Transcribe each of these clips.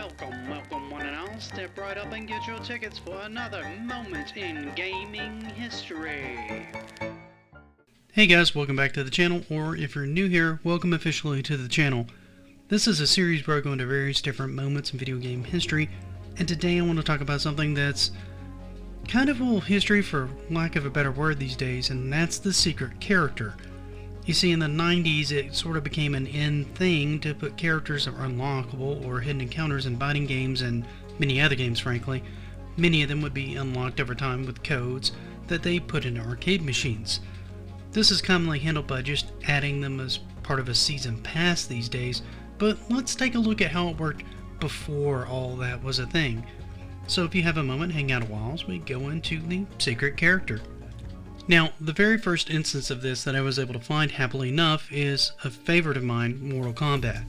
Welcome one and all. Step right up and get your tickets for another moment in gaming history. Hey guys, welcome back to the channel, or if you're new here, welcome officially to the channel. This is a series where I go into various different moments in video game history, and today I want to talk about something that's kind of old history for lack of a better word these days, and that's the secret character. You see, in the 90s, it sort of became an in thing to put characters that were unlockable or hidden encounters in fighting games and many other games, frankly. Many of them would be unlocked over time with codes that they put into arcade machines. This is commonly handled by just adding them as part of a season pass these days, but let's take a look at how it worked before all that was a thing. So if you have a moment, hang out a while as we go into the secret character. Now, the very first instance of this that I was able to find, happily enough, is a favorite of mine, Mortal Kombat.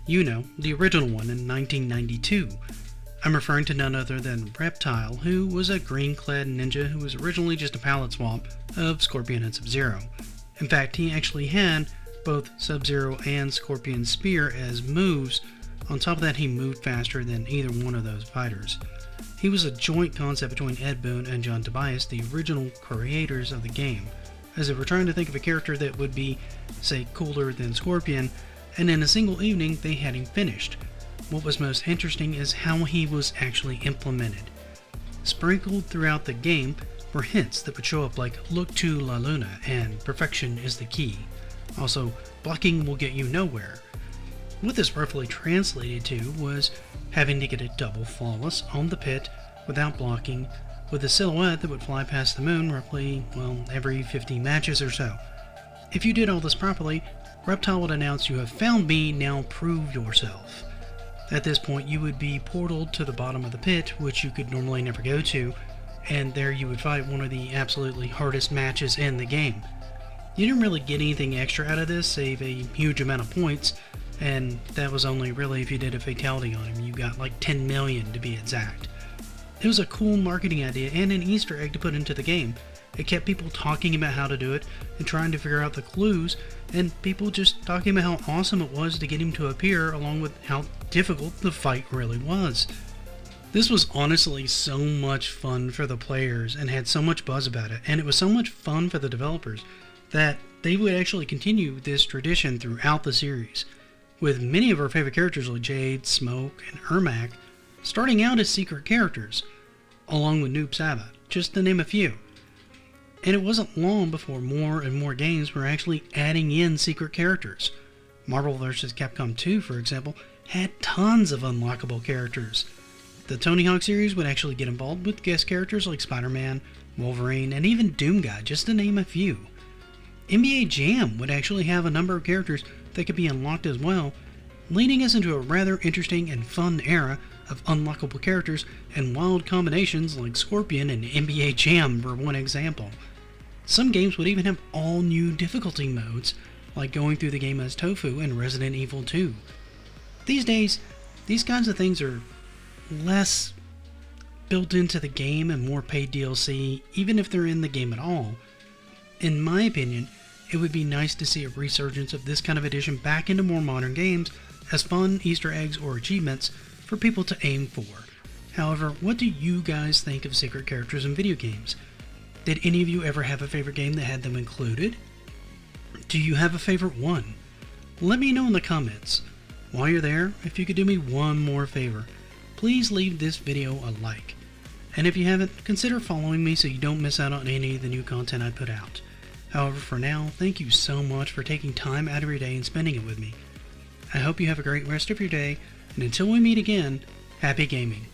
You know, the original one in 1992. I'm referring to none other than Reptile, who was a green-clad ninja who was originally just a palette swap of Scorpion and Sub-Zero. In fact, he actually had both Sub-Zero and Scorpion's spear as moves. On top of that, he moved faster than either one of those fighters. He was a joint concept between Ed Boon and John Tobias, the original creators of the game, as they were trying to think of a character that would be, say, cooler than Scorpion, and in a single evening they had him finished. What was most interesting is how he was actually implemented. Sprinkled throughout the game were hints that would show up like "Look to La Luna" and "Perfection is the key." Also, "Blocking will get you nowhere." What this roughly translated to was having to get a double flawless on the pit without blocking, with a silhouette that would fly past the moon roughly, every 50 matches or so. If you did all this properly, Reptile would announce, "You have found me, now prove yourself." At this point, you would be portaled to the bottom of the pit, which you could normally never go to, and there you would fight one of the absolutely hardest matches in the game. You didn't really get anything extra out of this, save a huge amount of points, and that was only really if you did a fatality on him. You got like 10 million to be exact. It was a cool marketing idea and an Easter egg to put into the game. It kept people talking about how to do it and trying to figure out the clues, and people just talking about how awesome it was to get him to appear, along with how difficult the fight really was. This was honestly so much fun for the players and had so much buzz about it, and it was so much fun for the developers that they would actually continue this tradition throughout the series, with many of our favorite characters like Jade, Smoke, and Ermac starting out as secret characters, along with Noob Saibot, just to name a few. And it wasn't long before more and more games were actually adding in secret characters. Marvel vs. Capcom 2, for example, had tons of unlockable characters. The Tony Hawk series would actually get involved with guest characters like Spider-Man, Wolverine, and even Doomguy, just to name a few. NBA Jam would actually have a number of characters that could be unlocked as well, leading us into a rather interesting and fun era of unlockable characters and wild combinations like Scorpion and NBA Jam, for one example. Some games would even have all new difficulty modes, like going through the game as Tofu in Resident Evil 2. These days, these kinds of things are less built into the game and more paid DLC, even if they're in the game at all. In my opinion, it would be nice to see a resurgence of this kind of addition back into more modern games as fun Easter eggs or achievements for people to aim for. However, what do you guys think of secret characters in video games? Did any of you ever have a favorite game that had them included? Do you have a favorite one? Let me know in the comments. While you're there, if you could do me one more favor, please leave this video a like. And if you haven't, consider following me so you don't miss out on any of the new content I put out. However, for now, thank you so much for taking time out of your day and spending it with me. I hope you have a great rest of your day, and until we meet again, happy gaming.